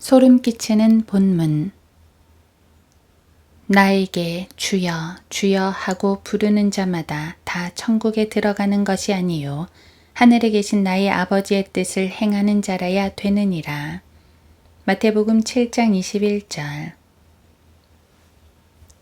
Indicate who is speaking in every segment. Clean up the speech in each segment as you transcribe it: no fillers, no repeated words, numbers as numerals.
Speaker 1: 소름 끼치는 본문. 나에게 주여 주여 하고 부르는 자마다 다 천국에 들어가는 것이 아니요 하늘에 계신 나의 아버지의 뜻을 행하는 자라야 되느니라. 마태복음 7장 21절.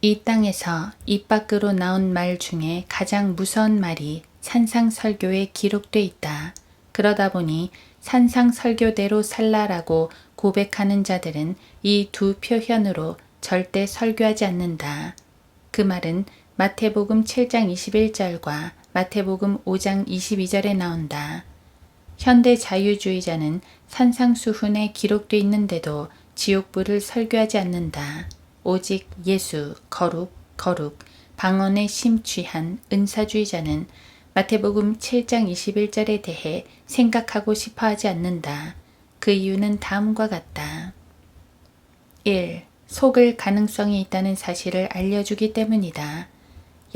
Speaker 1: 이 땅에서 입 밖으로 나온 말 중에 가장 무서운 말이 산상설교에 기록돼 있다. 그러다 보니 산상설교대로 살라라고 고백하는 자들은 이 두 표현으로 절대 설교하지 않는다. 그 말은 마태복음 7장 21절과 마태복음 5장 22절에 나온다. 현대 자유주의자는 산상수훈에 기록돼 있는데도 지옥불을 설교하지 않는다. 오직 예수, 거룩, 거룩, 방언에 심취한 은사주의자는 마태복음 7장 21절에 대해 생각하고 싶어 하지 않는다. 그 이유는 다음과 같다. 1. 속을 가능성이 있다는 사실을 알려주기 때문이다.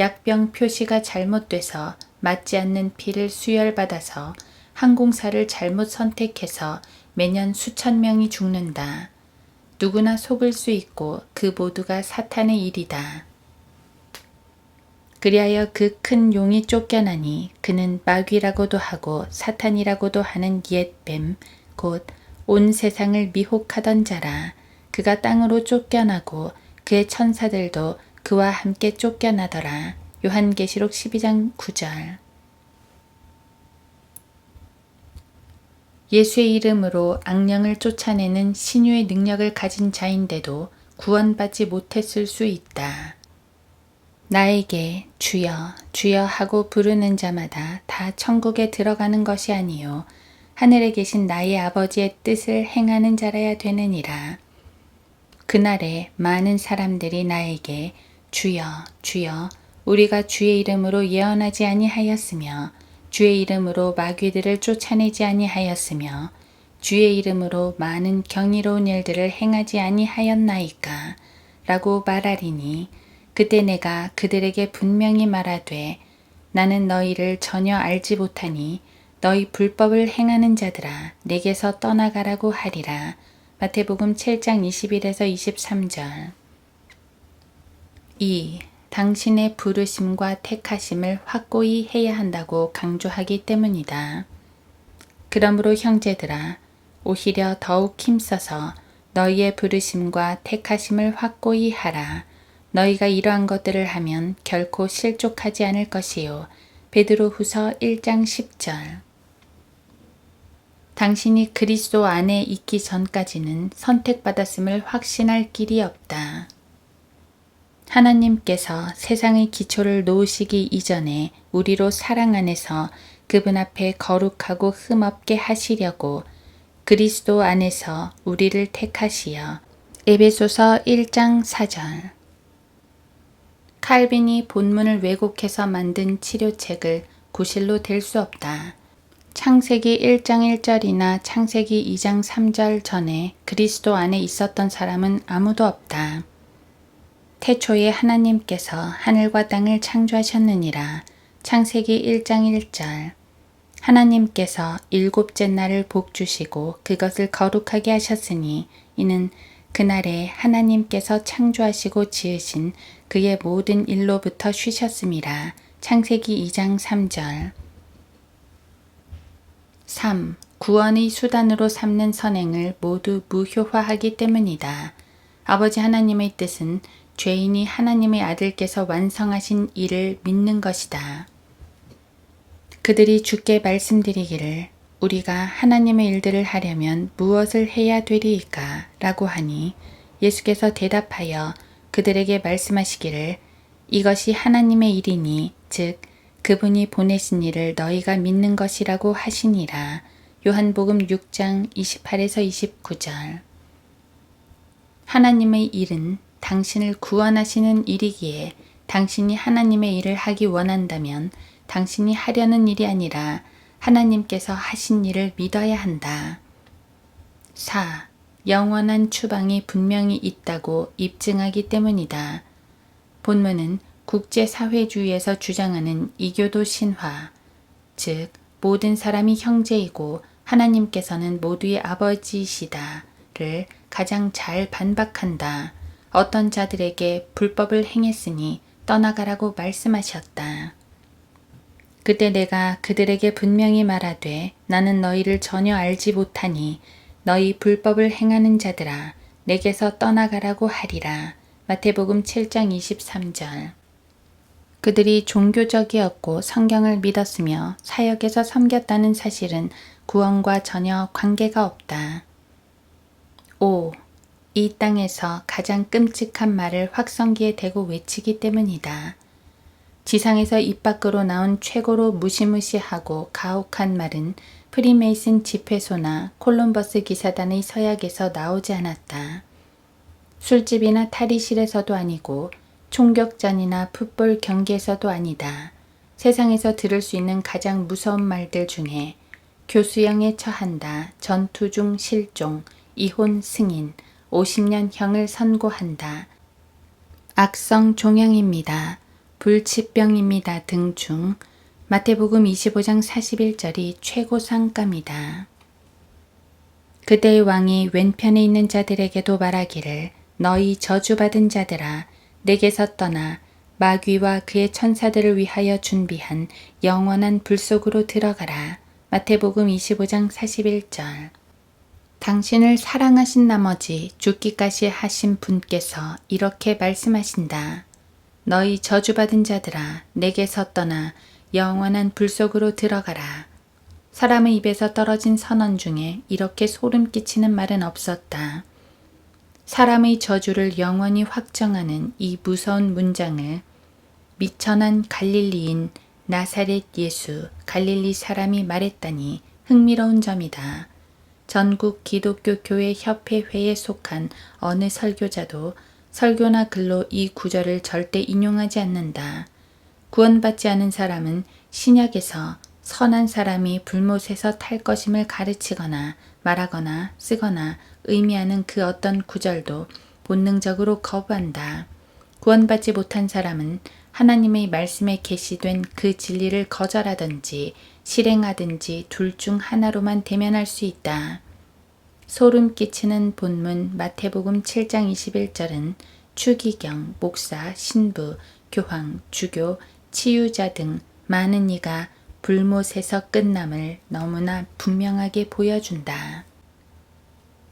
Speaker 1: 약병 표시가 잘못돼서 맞지 않는 피를 수혈받아서 항공사를 잘못 선택해서 매년 수천 명이 죽는다. 누구나 속을 수 있고 그 모두가 사탄의 일이다. 그리하여 그 큰 용이 쫓겨나니 그는 마귀라고도 하고 사탄이라고도 하는 옛 뱀, 곧 온 세상을 미혹하던 자라. 그가 땅으로 쫓겨나고 그의 천사들도 그와 함께 쫓겨나더라. 요한계시록 12장 9절. 예수의 이름으로 악령을 쫓아내는 신유의 능력을 가진 자인데도 구원받지 못했을 수 있다. 나에게 주여 주여 하고 부르는 자마다 다 천국에 들어가는 것이 아니요 하늘에 계신 나의 아버지의 뜻을 행하는 자라야 되느니라. 그날에 많은 사람들이 나에게 주여 주여 우리가 주의 이름으로 예언하지 아니하였으며 주의 이름으로 마귀들을 쫓아내지 아니하였으며 주의 이름으로 많은 경이로운 일들을 행하지 아니하였나이까 라고 말하리니 그때 내가 그들에게 분명히 말하되 나는 너희를 전혀 알지 못하니 너희 불법을 행하는 자들아 내게서 떠나가라고 하리라. 마태복음 7장 21에서 23절. 2. 당신의 부르심과 택하심을 확고히 해야 한다고 강조하기 때문이다. 그러므로 형제들아 오히려 더욱 힘써서 너희의 부르심과 택하심을 확고히 하라. 너희가 이러한 것들을 하면 결코 실족하지 않을 것이요. 베드로후서 1장 10절. 당신이 그리스도 안에 있기 전까지는 선택받았음을 확신할 길이 없다. 하나님께서 세상의 기초를 놓으시기 이전에 우리로 사랑 안에서 그분 앞에 거룩하고 흠없게 하시려고 그리스도 안에서 우리를 택하시어 에베소서 1장 4절. 칼빈이 본문을 왜곡해서 만든 치료책을 구실로 댈 수 없다. 창세기 1장 1절이나 창세기 2장 3절 전에 그리스도 안에 있었던 사람은 아무도 없다. 태초에 하나님께서 하늘과 땅을 창조하셨느니라. 창세기 1장 1절. 하나님께서 일곱째 날을 복주시고 그것을 거룩하게 하셨으니 이는 그날에 하나님께서 창조하시고 지으신 그의 모든 일로부터 쉬셨음이라. 창세기 2장 3절. 3. 구원의 수단으로 삼는 선행을 모두 무효화하기 때문이다. 아버지 하나님의 뜻은 죄인이 하나님의 아들께서 완성하신 일을 믿는 것이다. 그들이 주께 말씀드리기를 우리가 하나님의 일들을 하려면 무엇을 해야 되리이까? 라고 하니 예수께서 대답하여 그들에게 말씀하시기를 이것이 하나님의 일이니 즉 그분이 보내신 일을 너희가 믿는 것이라고 하시니라. 요한복음 6장 28에서 29절. 하나님의 일은 당신을 구원하시는 일이기에 당신이 하나님의 일을 하기 원한다면 당신이 하려는 일이 아니라 하나님께서 하신 일을 믿어야 한다. 4. 영원한 추방이 분명히 있다고 입증하기 때문이다. 본문은 국제사회주의에서 주장하는 이교도 신화, 즉 모든 사람이 형제이고 하나님께서는 모두의 아버지시다를 가장 잘 반박한다. 어떤 자들에게 불법을 행했으니 떠나가라고 말씀하셨다. 그때 내가 그들에게 분명히 말하되 나는 너희를 전혀 알지 못하니 너희 불법을 행하는 자들아 내게서 떠나가라고 하리라. 마태복음 7장 23절. 그들이 종교적이었고 성경을 믿었으며 사역에서 섬겼다는 사실은 구원과 전혀 관계가 없다. 5. 이 땅에서 가장 끔찍한 말을 확성기에 대고 외치기 때문이다. 지상에서 입 밖으로 나온 최고로 무시무시하고 가혹한 말은 프리메이슨 집회소나 콜럼버스 기사단의 서약에서 나오지 않았다. 술집이나 탈의실에서도 아니고 총격전이나 풋볼 경기에서도 아니다. 세상에서 들을 수 있는 가장 무서운 말들 중에 교수형에 처한다, 전투 중 실종, 이혼 승인, 50년형을 선고한다, 악성 종양입니다, 불치병입니다 등 중 마태복음 25장 41절이 최고 상가입니다. 그대의 왕이 왼편에 있는 자들에게도 말하기를 너희 저주받은 자들아 내게서 떠나 마귀와 그의 천사들을 위하여 준비한 영원한 불 속으로 들어가라. 마태복음 25장 41절. 당신을 사랑하신 나머지 죽기까지 하신 분께서 이렇게 말씀하신다. 너희 저주받은 자들아 내게서 떠나 영원한 불 속으로 들어가라. 사람의 입에서 떨어진 선언 중에 이렇게 소름 끼치는 말은 없었다. 사람의 저주를 영원히 확정하는 이 무서운 문장을 미천한 갈릴리인 나사렛 예수 갈릴리 사람이 말했다니 흥미로운 점이다. 전국 기독교 교회 협회회에 속한 어느 설교자도 설교나 글로 이 구절을 절대 인용하지 않는다. 구원받지 않은 사람은 신약에서 선한 사람이 불못에서 탈 것임을 가르치거나 말하거나 쓰거나 의미하는 그 어떤 구절도 본능적으로 거부한다. 구원받지 못한 사람은 하나님의 말씀에 계시된 그 진리를 거절하든지 실행하든지 둘 중 하나로만 대면할 수 있다. 소름 끼치는 본문 마태복음 7장 21절은 추기경, 목사, 신부, 교황, 주교, 치유자 등 많은 이가 불못에서 끝남을 너무나 분명하게 보여준다.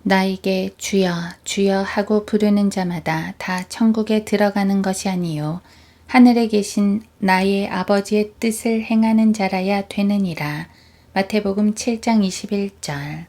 Speaker 1: 나에게 주여 주여 하고 부르는 자마다 다 천국에 들어가는 것이 아니요 하늘에 계신 나의 아버지의 뜻을 행하는 자라야 되느니라. 마태복음 7장 21절.